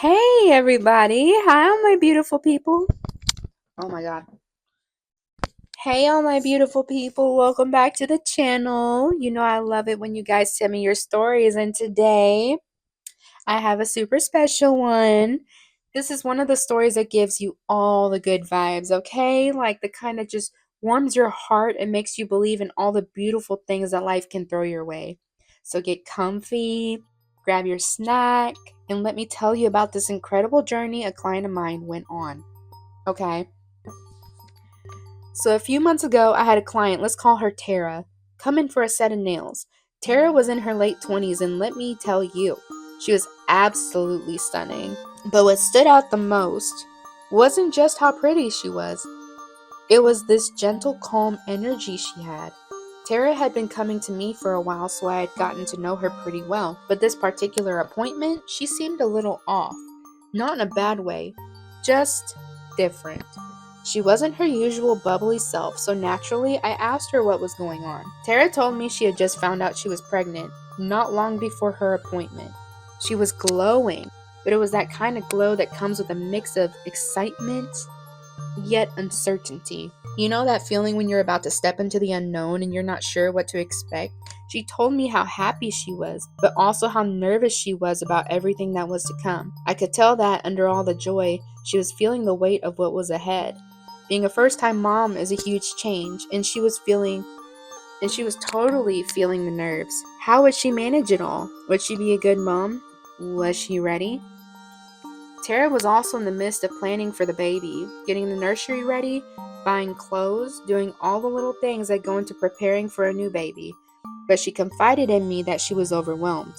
Hey everybody. Hi all my beautiful people. Oh my god. Hey all my beautiful people. Welcome back to the channel. You know I love it when you guys tell me your stories, and today I have a super special one. This is one of the stories that gives you all the good vibes, okay? Like the kind that just warms your heart and makes you believe in all the beautiful things that life can throw your way. So get comfy, grab your snack, and let me tell you about this incredible journey a client of mine went on. Okay? So a few months ago, I had a client, let's call her Tara, come in for a set of nails. Tara was in her late 20s, and let me tell you, she was absolutely stunning. But what stood out the most wasn't just how pretty she was, it was this gentle, calm energy she had. Tara had been coming to me for a while, so I had gotten to know her pretty well. But this particular appointment, she seemed a little off. Not in a bad way, just different. She wasn't her usual bubbly self, so naturally I asked her what was going on. Tara told me she had just found out she was pregnant, not long before her appointment. She was glowing, but it was that kind of glow that comes with a mix of excitement yet uncertainty. You know that feeling when you're about to step into the unknown and you're not sure what to expect? She told me how happy she was, but also how nervous she was about everything that was to come. I could tell that under all the joy, she was feeling the weight of what was ahead. Being a first-time mom is a huge change, and she was totally feeling the nerves. How would she manage it all? Would she be a good mom? Was she ready? Tara was also in the midst of planning for the baby, getting the nursery ready, buying clothes, doing all the little things that go into preparing for a new baby. But she confided in me that she was overwhelmed.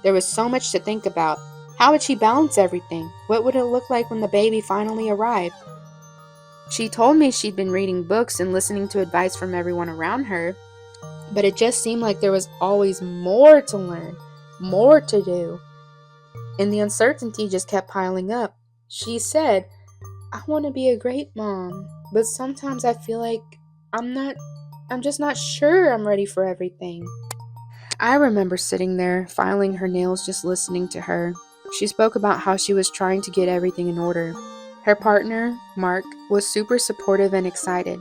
There was so much to think about. How would she balance everything? What would it look like when the baby finally arrived? She told me she'd been reading books and listening to advice from everyone around her, but it just seemed like there was always more to learn, more to do, and the uncertainty just kept piling up. She said, I want to be a great mom, but sometimes I feel like I'm not, I'm just not sure I'm ready for everything. I remember sitting there, filing her nails, just listening to her. She spoke about how she was trying to get everything in order. Her partner, Mark, was super supportive and excited.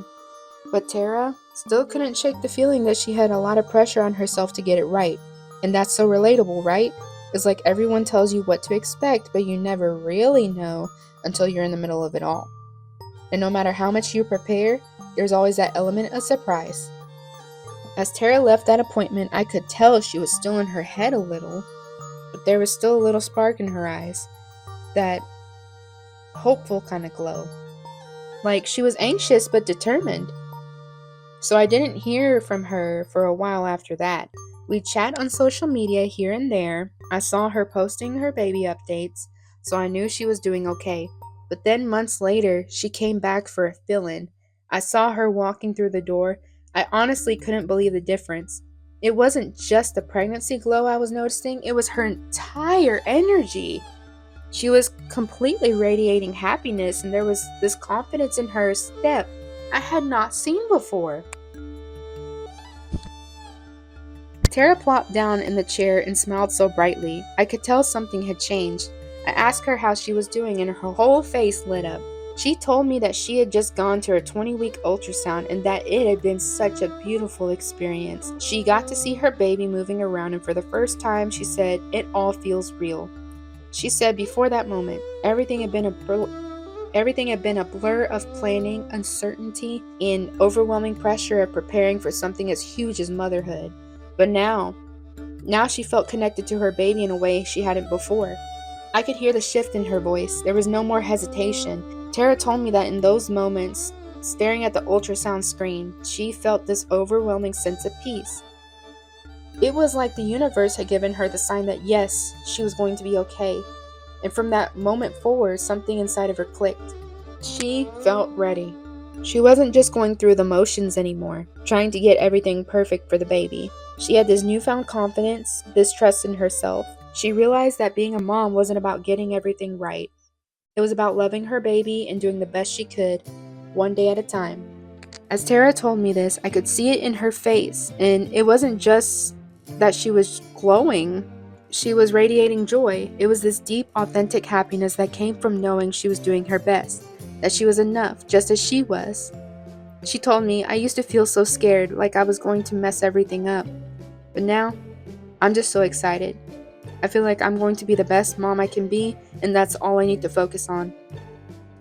But Tara still couldn't shake the feeling that she had a lot of pressure on herself to get it right. And that's so relatable, right? It's like everyone tells you what to expect, but you never really know until you're in the middle of it all. And no matter how much you prepare, there's always that element of surprise. As Tara left that appointment, I could tell she was still in her head a little, but there was still a little spark in her eyes, that hopeful kind of glow. Like she was anxious but determined. So I didn't hear from her for a while after that. We'd chat on social media here and there. I saw her posting her baby updates, so I knew she was doing okay. But then months later, she came back for a fill-in. I saw her walking through the door. I honestly couldn't believe the difference. It wasn't just the pregnancy glow I was noticing, it was her entire energy. She was completely radiating happiness, and there was this confidence in her step I had not seen before. Tara plopped down in the chair and smiled so brightly, I could tell something had changed. I asked her how she was doing, and her whole face lit up. She told me that she had just gone to her 20-week ultrasound and that it had been such a beautiful experience. She got to see her baby moving around, and for the first time, she said, it all feels real. She said before that moment, everything had been a blur of planning, uncertainty, and overwhelming pressure of preparing for something as huge as motherhood. But now she felt connected to her baby in a way she hadn't before. I could hear the shift in her voice. There was no more hesitation. Tara told me that in those moments, staring at the ultrasound screen, she felt this overwhelming sense of peace. It was like the universe had given her the sign that yes, she was going to be okay. And from that moment forward, something inside of her clicked. She felt ready. She wasn't just going through the motions anymore, trying to get everything perfect for the baby. She had this newfound confidence, this trust in herself. She realized that being a mom wasn't about getting everything right. It was about loving her baby and doing the best she could, one day at a time. As Tara told me this, I could see it in her face, and it wasn't just that she was glowing. She was radiating joy. It was this deep, authentic happiness that came from knowing she was doing her best, that she was enough, just as she was. She told me, I used to feel so scared, like I was going to mess everything up. But now, I'm just so excited. I feel like I'm going to be the best mom I can be, and that's all I need to focus on.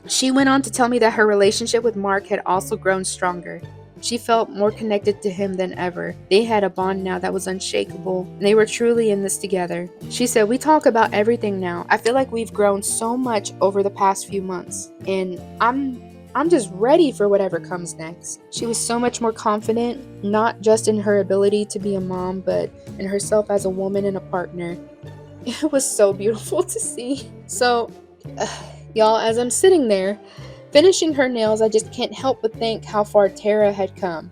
She went on to tell me that her relationship with Mark had also grown stronger. She felt more connected to him than ever. They had a bond now that was unshakable, and they were truly in this together. She said, we talk about everything now. I feel like we've grown so much over the past few months, and I'm just ready for whatever comes next. She was so much more confident, not just in her ability to be a mom, but in herself as a woman and a partner. It was so beautiful to see. So, y'all, as I'm sitting there, finishing her nails, I just can't help but think how far Tara had come.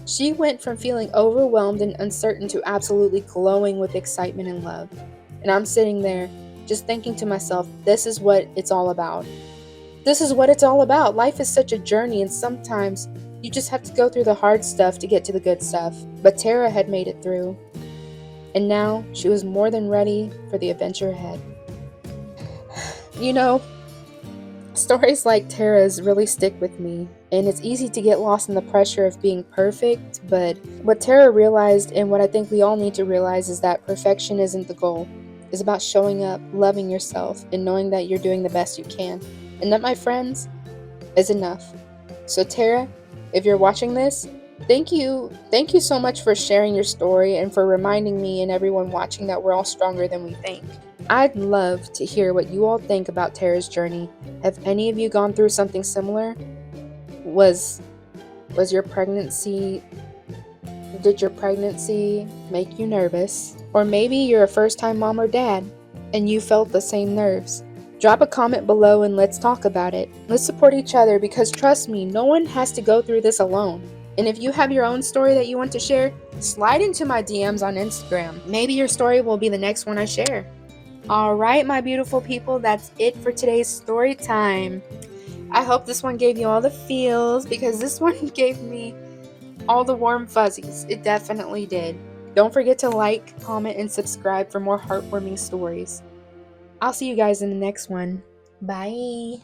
She went from feeling overwhelmed and uncertain to absolutely glowing with excitement and love. And I'm sitting there, just thinking to myself, this is what it's all about. This is what it's all about. Life is such a journey, and sometimes you just have to go through the hard stuff to get to the good stuff. But Tara had made it through, and now she was more than ready for the adventure ahead. You know, stories like Tara's really stick with me, and it's easy to get lost in the pressure of being perfect, but what Tara realized, and what I think we all need to realize, is that perfection isn't the goal. It's about showing up, loving yourself, and knowing that you're doing the best you can. And that, my friends, is enough. So Tara, if you're watching this, thank you so much for sharing your story and for reminding me and everyone watching that we're all stronger than we think. I'd love to hear what you all think about Tara's journey. Have any of you gone through something similar? Was your pregnancy Did your pregnancy make you nervous? Or maybe you're a first-time mom or dad and you felt the same nerves. Drop a comment below and let's talk about it. Let's support each other, because trust me, no one has to go through this alone. And if you have your own story that you want to share, slide into my DMs on Instagram. Maybe your story will be the next one I share. Alright, my beautiful people, that's it for today's story time. I hope this one gave you all the feels, because this one gave me all the warm fuzzies. It definitely did. Don't forget to like, comment, and subscribe for more heartwarming stories. I'll see you guys in the next one. Bye.